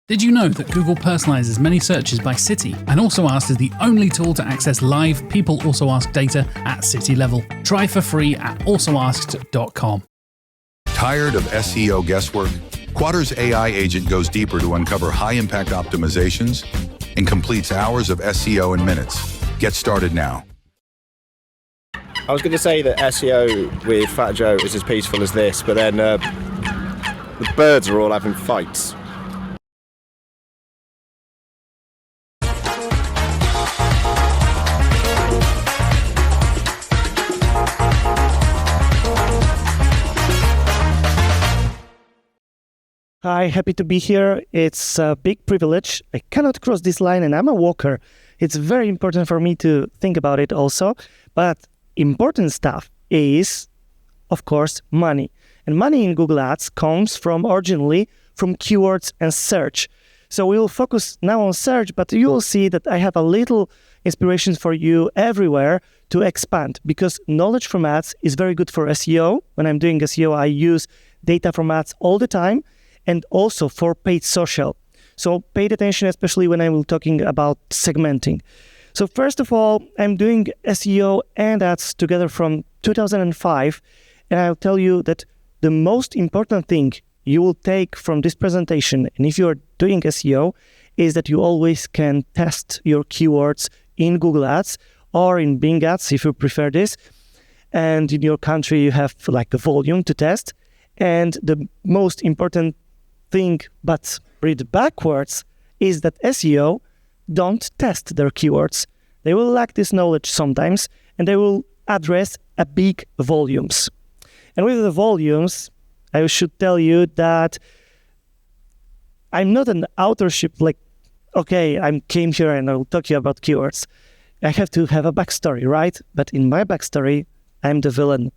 Did you know that Google personalizes many searches by city and Also Asked is the only tool to access live People Also Asked data at city level? Try for free at alsoasked.com. Tired of SEO guesswork? Quadra's AI agent goes deeper to uncover high-impact optimizations and completes hours of SEO in minutes. Get started now. I was going to say that SEO with Fat Joe is as peaceful as this, but then the birds are all having fights. Hi, happy to be here. It's a big privilege. I cannot cross this line and I'm a walker. It's very important for me to think about it also. But important stuff is, of course, money. And money in Google Ads comes from originally from keywords and search. So we will focus now on search, but you will see that I have a little inspirations for you everywhere to expand, because knowledge from ads is very good for SEO. When I'm doing SEO, I use data from ads all the time, and also for paid social. So pay attention, especially when I'm talking about segmenting. So first of all, I'm doing SEO and ads together from 2005, and I'll tell you that the most important thing you will take from this presentation, and if you're doing SEO, is that you always can test your keywords in Google Ads or in Bing Ads, if you prefer this. And in your country, you have like a volume to test. And the most important thing, but read backwards, is that SEO don't test their keywords. They will lack this knowledge sometimes, and they will address a big volumes. And with the volumes, I should tell you that I'm not an authorship like, okay, I came here and I'll talk to you about keywords. I have to have a backstory, right? But in my backstory, I'm the villain.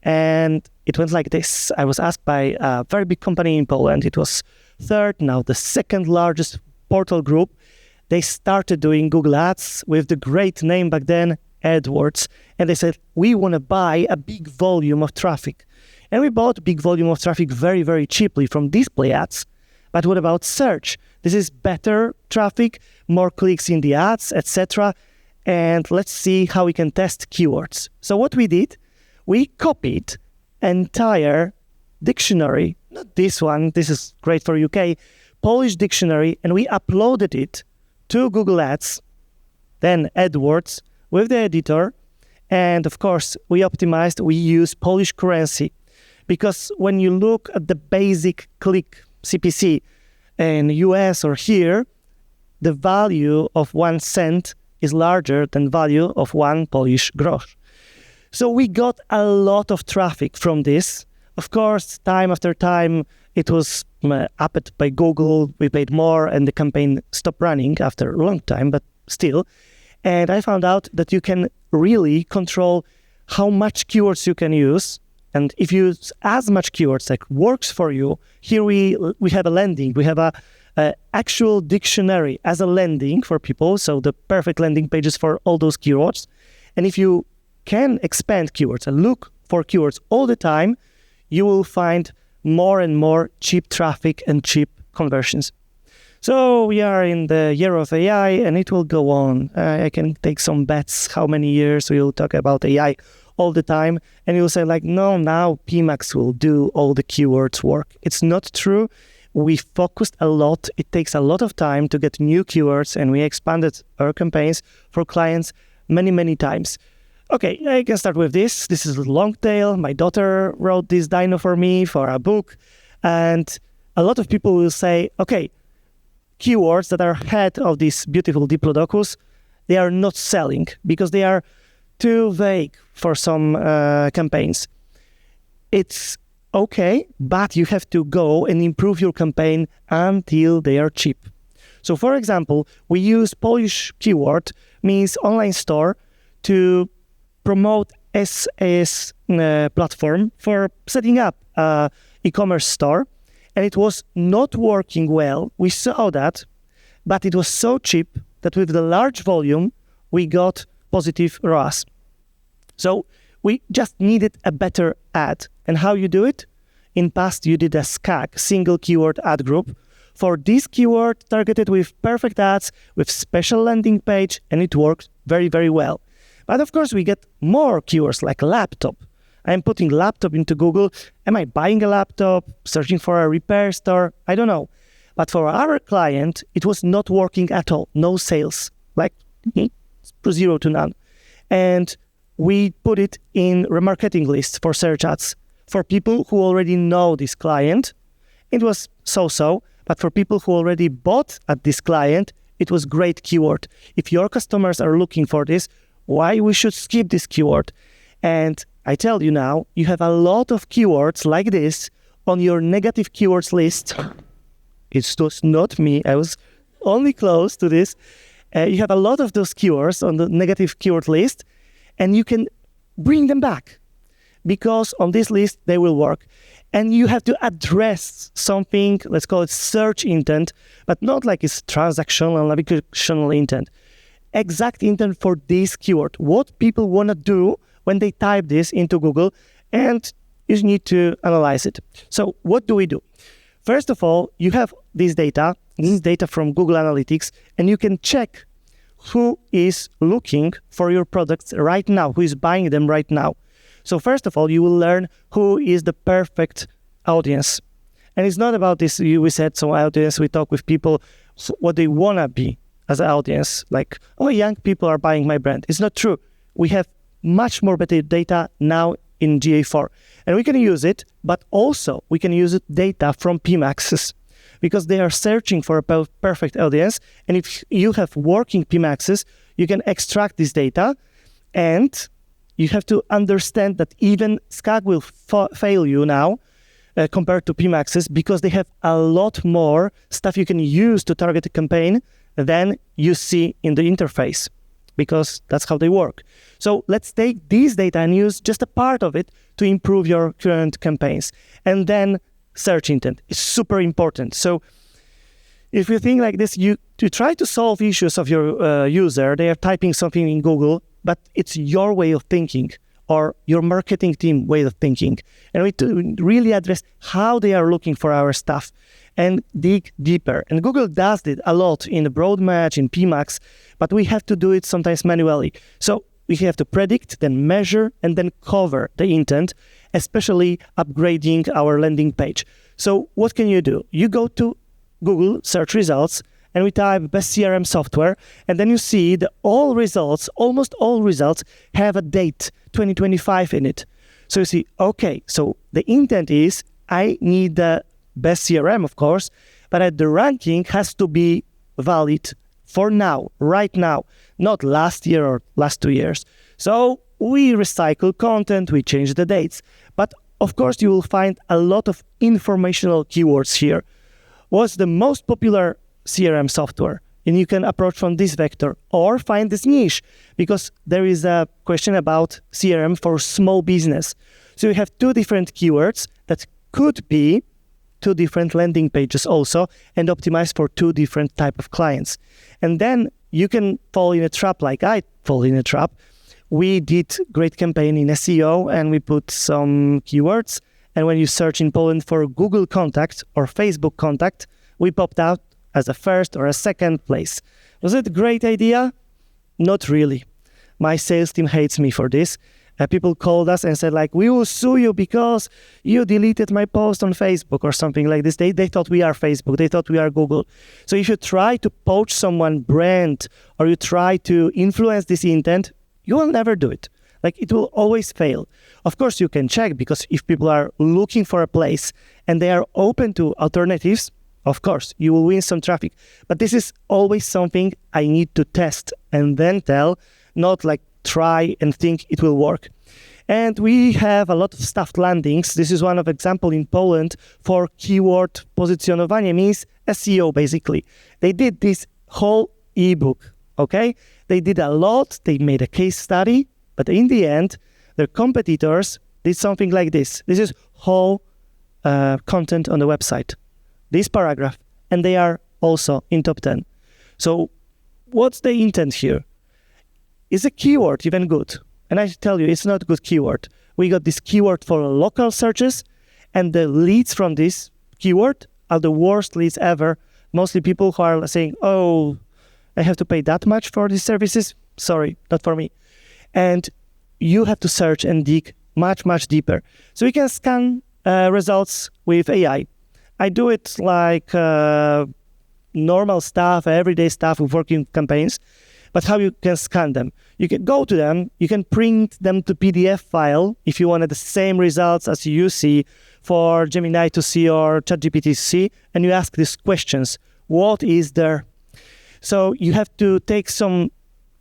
And it went like this. I was asked by a very big company in Poland. It was third, now the second largest portal group. They started doing Google Ads with the great name back then, AdWords. And they said, we want to buy a big volume of traffic. And we bought a big volume of traffic very, very cheaply from display ads. But what about search? This is better traffic, more clicks in the ads, etc. And let's see how we can test keywords. So what we did, we copied entire dictionary, not this one, this is great for UK, Polish dictionary, and we uploaded it to Google Ads, then AdWords with the editor, and of course we optimized, we use Polish currency, because when you look at the basic click CPC in US or here, the value of 1 cent is larger than value of 1 Polish grosz. So we got a lot of traffic from this. Of course, time after time, it was upped by Google. We paid more and the campaign stopped running after a long time, but still. And I found out that you can really control how much keywords you can use. And if you use as much keywords like works for you, here we have a landing. We have a actual dictionary as a landing for people. So the perfect landing pages for all those keywords. And if you can expand keywords and look for keywords all the time, you will find more and more cheap traffic and cheap conversions. So we are in the year of AI and it will go on. I can take some bets how many years we will talk about AI all the time. And you'll say like, no, now pMAX will do all the keywords work. It's not true. We focused a lot. It takes a lot of time to get new keywords, and we expanded our campaigns for clients many, many times. Okay, I can start with this. This is a long tail. My daughter wrote this dino for me for a book. And a lot of people will say, okay, keywords that are head of this beautiful diplodocus, they are not selling because they are too vague for some campaigns. It's okay, but you have to go and improve your campaign until they are cheap. So for example, we use Polish keyword, means online store, to promote SAS platform for setting up e-commerce store, and it was not working well. We saw that, but it was so cheap that with the large volume, we got positive ROAS. So we just needed a better ad. And how you do it? In past, you did a SCAG, single keyword ad group, for this keyword, targeted with perfect ads, with special landing page, and it worked very, very well. But of course, we get more keywords like laptop. I'm putting laptop into Google. Am I buying a laptop, searching for a repair store? I don't know. But for our client, it was not working at all. No sales, like 0 to none. And we put it in remarketing lists for search ads. For people who already know this client, it was so-so. But for people who already bought at this client, it was great keyword. If your customers are looking for this, why we should skip this keyword? And I tell you now, you have a lot of keywords like this on your negative keywords list. It was not me. I was only close to this. You have a lot of those keywords on the negative keyword list, and you can bring them back because on this list, they will work. And you have to address something, let's call it search intent, but not like it's transactional, navigational intent. Exact intent for this keyword, what people want to do when they type this into Google, and you need to analyze it. So what do we do? First of all, you have this data from Google Analytics, and you can check who is looking for your products right now, who is buying them right now. So first of all, you will learn who is the perfect audience. And it's not about this, we said, so audience, we talk with people, what they want to be as an audience, like, oh, young people are buying my brand. It's not true. We have much more better data now in GA4. And we can use it, but also we can use it data from pMAXs because they are searching for a perfect audience. And if you have working pMAXs, you can extract this data, and you have to understand that even SCAG will fail you now compared to pMAXs because they have a lot more stuff you can use to target a campaign than you see in the interface, because that's how they work. So let's take this data and use just a part of it to improve your current campaigns. And then search intent is super important. So if you think like this, you try to solve issues of your user. They are typing something in Google, but it's your way of thinking or your marketing team way of thinking. And we to really address how they are looking for our stuff and dig deeper. And Google does it a lot in the broad match, in pMAX, but we have to do it sometimes manually. So we have to predict, then measure, and then cover the intent, especially upgrading our landing page. So what can you do? You go to Google search results, and we type best CRM software, and then you see that all results, almost all results, have a date, 2025 in it. So you see, okay, so the intent is, I need the best CRM, of course, but the ranking has to be valid for now, right now, not last year or last 2 years. So we recycle content, we change the dates. But of course, you will find a lot of informational keywords here. What's the most popular CRM software? And you can approach from this vector or find this niche, because there is a question about CRM for small business. So you have 2 different keywords that could be 2 different landing pages also, and optimized for 2 different type of clients. And then you can fall in a trap like I fall in a trap. We did great campaign in SEO and we put some keywords. And when you search in Poland for Google contact or Facebook contact, we popped out as a first or a second place. Was it a great idea? Not really. My sales team hates me for this. People called us and said, like, we will sue you because you deleted my post on Facebook or something like this. They thought we are Facebook. They thought we are Google. So if you try to poach someone's brand or you try to influence this intent, you will never do it. Like, it will always fail. Of course, you can check, because if people are looking for a place and they are open to alternatives, of course, you will win some traffic. But this is always something I need to test and then tell, not like try and think it will work. And we have a lot of stuffed landings. This is one of example in Poland for keyword pozycjonowanie, means SEO basically. They did this whole ebook, okay? They did a lot, they made a case study, but in the end, their competitors did something like this. This is whole content on the website, this paragraph, and they are also in top 10. So what's the intent here? Is a keyword even good? And I tell you, it's not a good keyword. We got this keyword for local searches, and the leads from this keyword are the worst leads ever Mostly people who are saying, oh, I have to pay that much for these services. Sorry, not for me. And you have to search and dig much, much deeper. So you can scan results with AI. I do it like normal stuff, everyday stuff with working campaigns. But how you can scan them? You can go to them, you can print them to PDF file if you wanted the same results as you see for Gemini to see or ChatGPT to see, and you ask these questions. What is there? So you have to take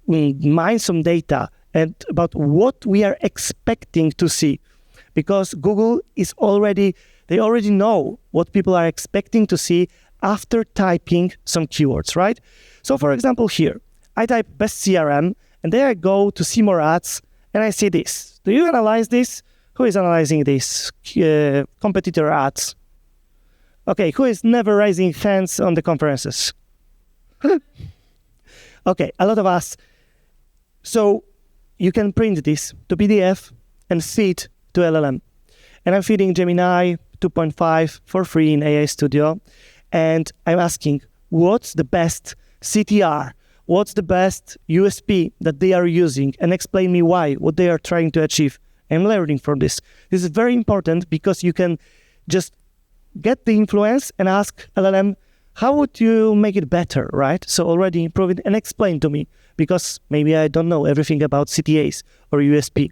mine some data and about what we are expecting to see, because Google they already know what people are expecting to see after typing some keywords, right? So for example, here, I type best CRM, and there I go to see more ads, and I see this. Do you analyze this? Who is analyzing this? Competitor ads. Okay, who is never raising hands on the conferences? Okay, a lot of us. So you can print this to PDF and feed to LLM. And I'm feeding Gemini 2.5 for free in AI Studio. And I'm asking, what's the best CTR? What's the best USP that they are using? And explain me why, what they are trying to achieve. I'm learning from this. This is very important because you can just get the influence and ask LLM, how would you make it better, right? So already improve it and explain to me, because maybe I don't know everything about CTAs or USP.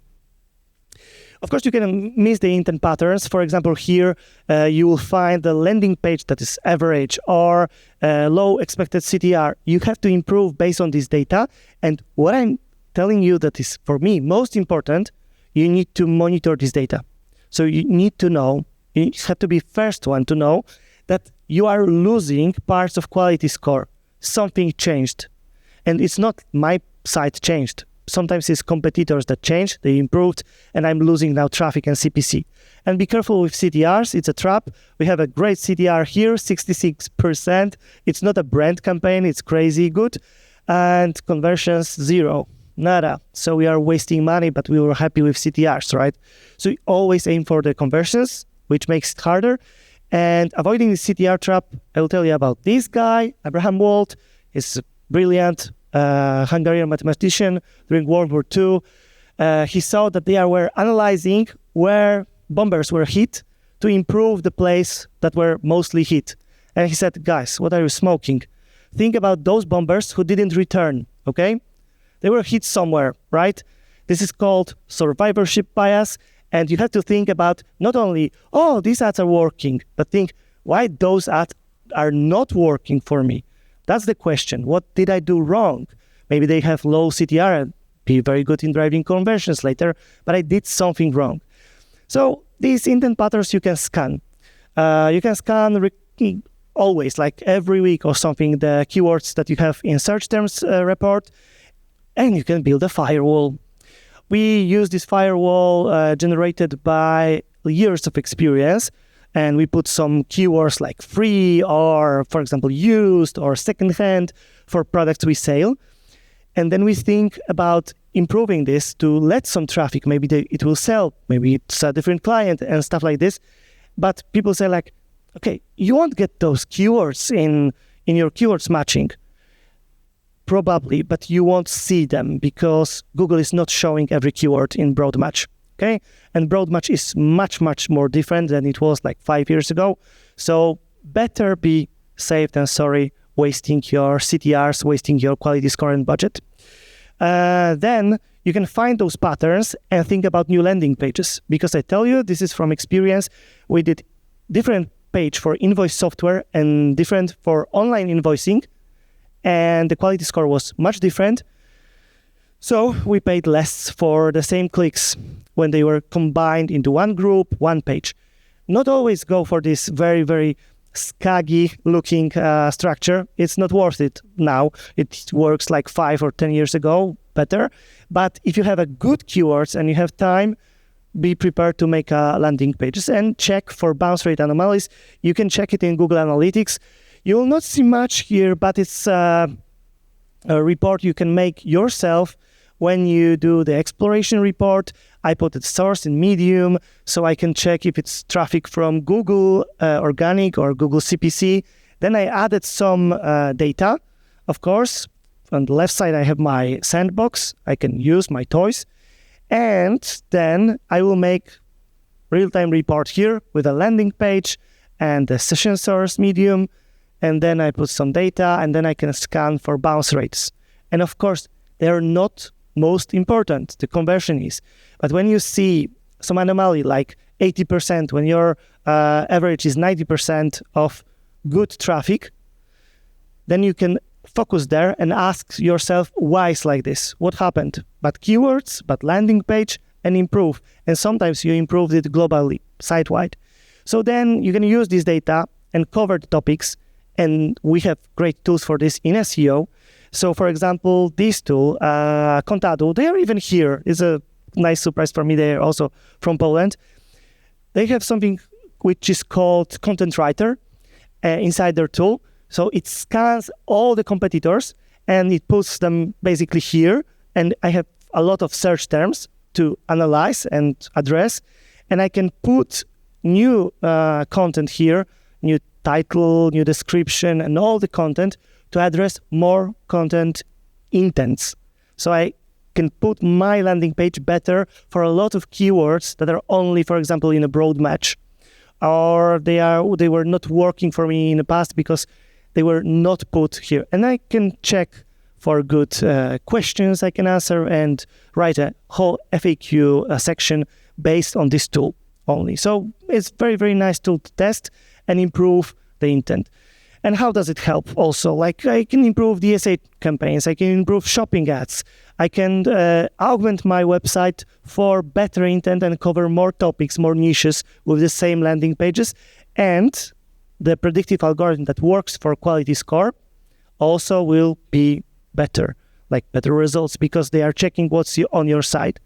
Of course, you can miss the intent patterns. For example, here you will find the landing page that is average or low expected CTR. You have to improve based on this data. And what I'm telling you that is, for me, most important, you need to monitor this data. So you need to know, you have to be first one to know that you are losing parts of quality score. Something changed. And it's not my site changed. Sometimes it's competitors that changed, they improved, and I'm losing now traffic and CPC. And be careful with CTRs, it's a trap. We have a great CTR here, 66%. It's not a brand campaign, it's crazy good. And conversions, 0, nada. So we are wasting money, but we were happy with CTRs, right? So we always aim for the conversions, which makes it harder. And avoiding the CTR trap, I will tell you about this guy, Abraham Wald. He's brilliant. Hungarian mathematician during World War II. He saw that they were analyzing where bombers were hit to improve the place that were mostly hit. And he said, guys, what are you smoking? Think about those bombers who didn't return, okay? They were hit somewhere, right? This is called survivorship bias. And you have to think about not only, oh, these ads are working, but think, why those ads are not working for me? That's the question. What did I do wrong? Maybe they have low CTR and be very good in driving conversions later, but I did something wrong. So these intent patterns you can scan. You can scan always, like every week or something, the keywords that you have in search terms report, and you can build a firewall. We use this firewall generated by years of experience. And we put some keywords like free or, for example, used or secondhand for products we sell. And then we think about improving this to let some traffic. Maybe it will sell. Maybe it's a different client and stuff like this. But people say like, okay, you won't get those keywords in your keywords matching. Probably, but you won't see them because Google is not showing every keyword in broad match. Okay, and broad match is much, much more different than it was like 5 years ago. So better be safe than sorry, wasting your CTRs, wasting your quality score and budget. Then you can find those patterns and think about new landing pages. Because I tell you, this is from experience. We did different page for invoice software and different for online invoicing. And the quality score was much different. So we paid less for the same clicks when they were combined into one group, one page. Not always go for this very, very scaggy looking structure. It's not worth it now. It works like 5 or 10 years ago better. But if you have a good keywords and you have time, be prepared to make landing pages and check for bounce rate anomalies. You can check it in Google Analytics. You will not see much here, but it's a report you can make yourself when you do the exploration report. I put the source in Medium, so I can check if it's traffic from Google Organic or Google CPC, Then I added some data. Of course, on the left side, I have my sandbox. I can use my toys. And then I will make real-time report here with a landing page and the session source medium. And then I put some data, and then I can scan for bounce rates. And of course, they're not most important, the conversion is. But when you see some anomaly like 80%, when your average is 90% of good traffic, then you can focus there and ask yourself why it's like this. What happened? But keywords, but landing page, and improve. And sometimes you improved it globally, site-wide. So then you can use this data and cover the topics, and we have great tools for this in SEO. So for example, this tool, Contado, they are even here. It's a nice surprise for me. They are also from Poland. They have something which is called Content Writer inside their tool. So it scans all the competitors and it puts them basically here. And I have a lot of search terms to analyze and address. And I can put new content here, new title, new description, and all the content to address more content intents. So I can put my landing page better for a lot of keywords that are only, for example, in a broad match, or they were not working for me in the past because they were not put here. And I can check for good questions I can answer and write a whole FAQ section based on this tool only. So it's very, very nice tool to test and improve the intent. And how does it help also? Like I can improve DSA campaigns, I can improve shopping ads, I can augment my website for better intent and cover more topics, more niches with the same landing pages. And the predictive algorithm that works for quality score also will be better, like better results, because they are checking what's on your site.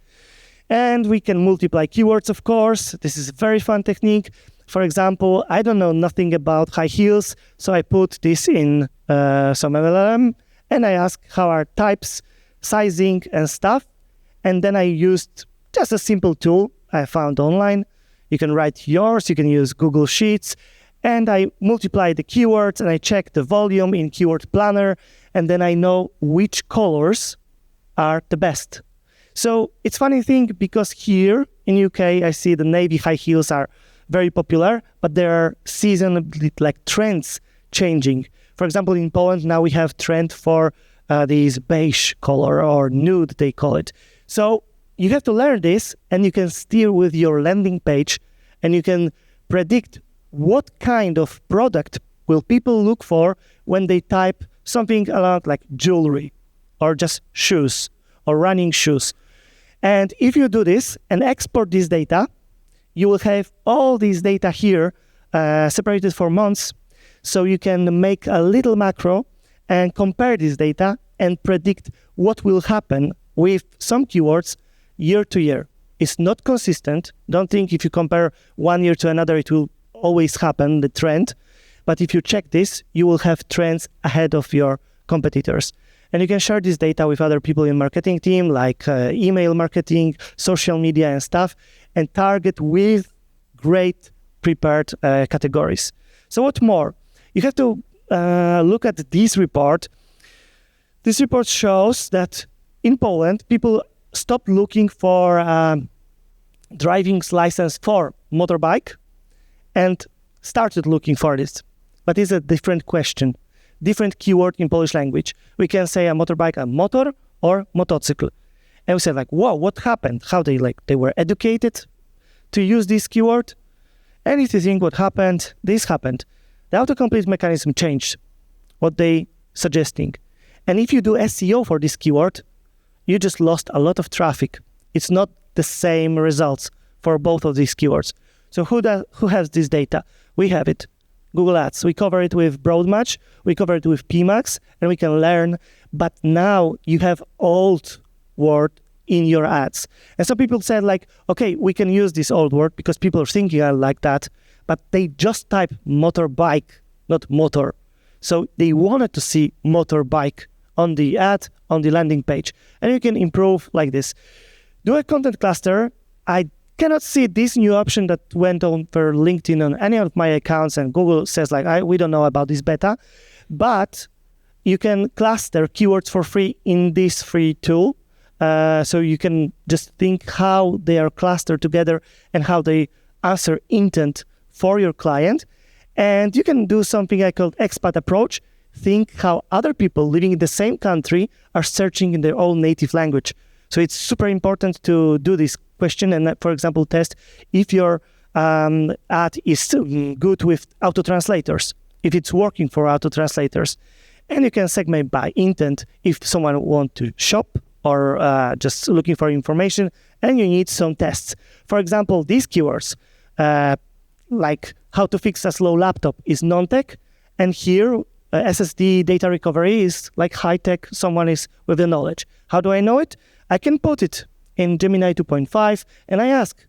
And we can multiply keywords, of course. This is a very fun technique. For example, I don't know nothing about high heels, so I put this in some LLM, and I ask how are types, sizing, and stuff. And then I used just a simple tool I found online. You can write yours, you can use Google Sheets, and I multiply the keywords, and I check the volume in Keyword Planner, and then I know which colors are the best. So it's funny thing, because here in UK, I see the navy high heels are very popular, but there are seasonally like trends changing. For example, in Poland now we have trend for these beige color or nude, they call it. So you have to learn this, and you can steer with your landing page, and you can predict what kind of product will people look for when they type something along like jewelry or just shoes or running shoes. And if you do this and export this data, you will have all these data here separated for months. So you can make a little macro and compare this data and predict what will happen with some keywords year to year. It's not consistent. Don't think if you compare 1 year to another, it will always happen, the trend. But if you check this, you will have trends ahead of your competitors. And you can share this data with other people in marketing team, like email marketing, social media and stuff, and target with great prepared categories. So what more? You have to look at this report. This report shows that in Poland, people stopped looking for driving license for motorbike and started looking for this. But it's a different question, different keyword in Polish language. We can say a motorbike, a motor, or motocykl. And we said like, wow, what happened? How they were educated to use this keyword? And if you think what happened, this happened. The autocomplete mechanism changed what they suggesting. And if you do SEO for this keyword, you just lost a lot of traffic. It's not the same results for both of these keywords. So who has this data? We have it. Google Ads. We cover it with Broadmatch, we cover it with pMAX, and we can learn. But now you have old word in your ads. And some people said like, okay, we can use this old word because people are thinking like that, but they just type motorbike, not motor. So they wanted to see motorbike on the ad, on the landing page. And you can improve like this. Do a content cluster. I cannot see this new option that went on for LinkedIn on any of my accounts, and Google says like, we don't know about this beta, but you can cluster keywords for free in this free tool. So you can just think how they are clustered together and how they answer intent for your client. And you can do something I call expat approach. Think how other people living in the same country are searching in their own native language. So it's super important to do this question and, for example, test if your ad is good with auto-translators, if it's working for auto-translators. And you can segment by intent if someone wants to shop or just looking for information, and you need some tests. For example, these keywords, like how to fix a slow laptop is non-tech, and here SSD data recovery is like high-tech, someone is with the knowledge. How do I know it? I can put it in Gemini 2.5, and I ask,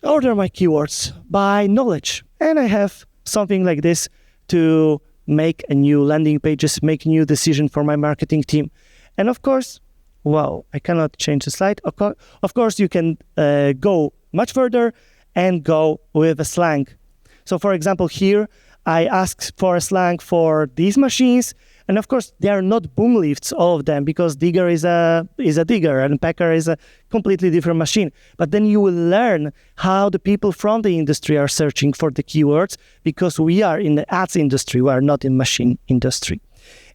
order my keywords by knowledge. And I have something like this to make a new landing pages, make new decision for my marketing team. And of course, wow, I cannot change the slide. Of course, you can go much further and go with a slang. So for example, here, I asked for a slang for these machines. And of course, they are not boom lifts, all of them, because digger is a digger and packer is a completely different machine. But then you will learn how the people from the industry are searching for the keywords, because we are in the ads industry, we are not in machine industry.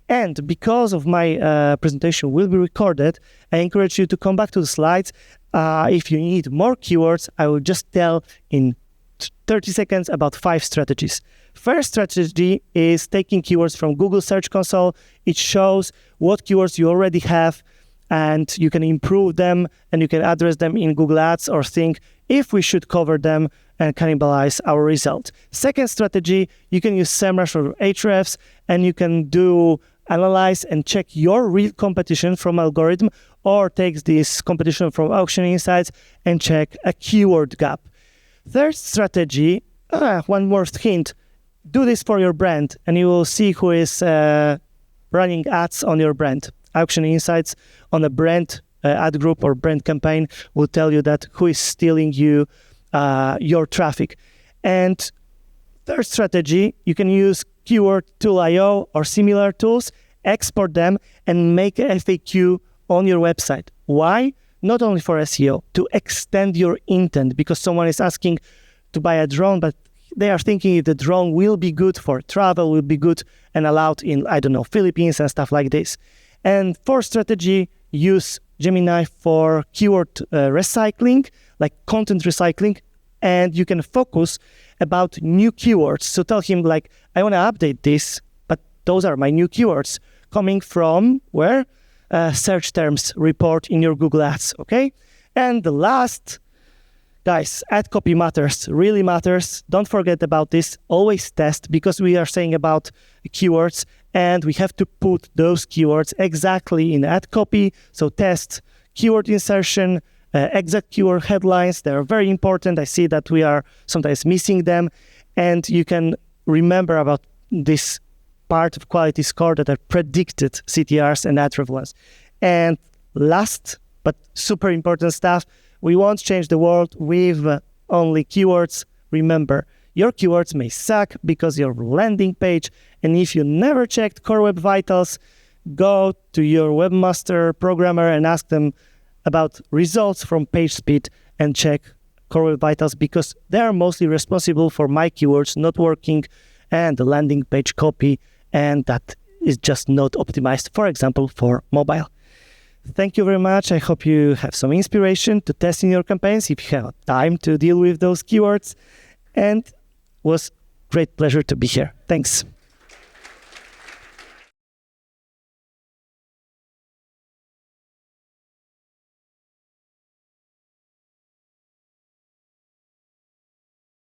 And because of my presentation will be recorded, I encourage you to come back to the slides. If you need more keywords, I will just tell in 30 seconds about 5 strategies. First strategy is taking keywords from Google Search Console. It shows what keywords you already have, and you can improve them, and you can address them in Google Ads or think if we should cover them and cannibalize our result. Second strategy, you can use SEMrush or Ahrefs, and you can analyze and check your real competition from algorithm, or take this competition from Auction Insights and check a keyword gap. Third strategy, one more hint, do this for your brand, and you will see who is running ads on your brand. Auction Insights on a brand ad group or brand campaign will tell you that who is stealing you your traffic. And third strategy, you can use Keyword Tool.io or similar tools, export them, and make a FAQ on your website. Why? Not only for SEO, to extend your intent, because someone is asking to buy a drone, but they are thinking if the drone will be good for travel, will be good and allowed in, Philippines and stuff like this. And fourth strategy, use Gemini for keyword recycling, like content recycling, and you can focus about new keywords. So tell him like, I want to update this, but those are my new keywords coming from where? Search terms report in your Google Ads, okay? And the last, guys, ad copy matters, really matters. Don't forget about this. Always test, because we are saying about keywords, and we have to put those keywords exactly in ad copy. So test keyword insertion, exact keyword headlines. They are very important. I see that we are sometimes missing them. And you can remember about this part of quality score that are predicted CTRs and ad relevance. And last, but super important stuff, we won't change the world with only keywords. Remember, your keywords may suck because your landing page, and if you never checked Core Web Vitals, go to your webmaster programmer and ask them about results from page speed and check Core Web Vitals, because they are mostly responsible for my keywords not working and the landing page copy, and that is just not optimized, for example, for mobile. Thank you very much. I hope you have some inspiration to test in your campaigns if you have time to deal with those keywords. And it was great pleasure to be here. Thanks.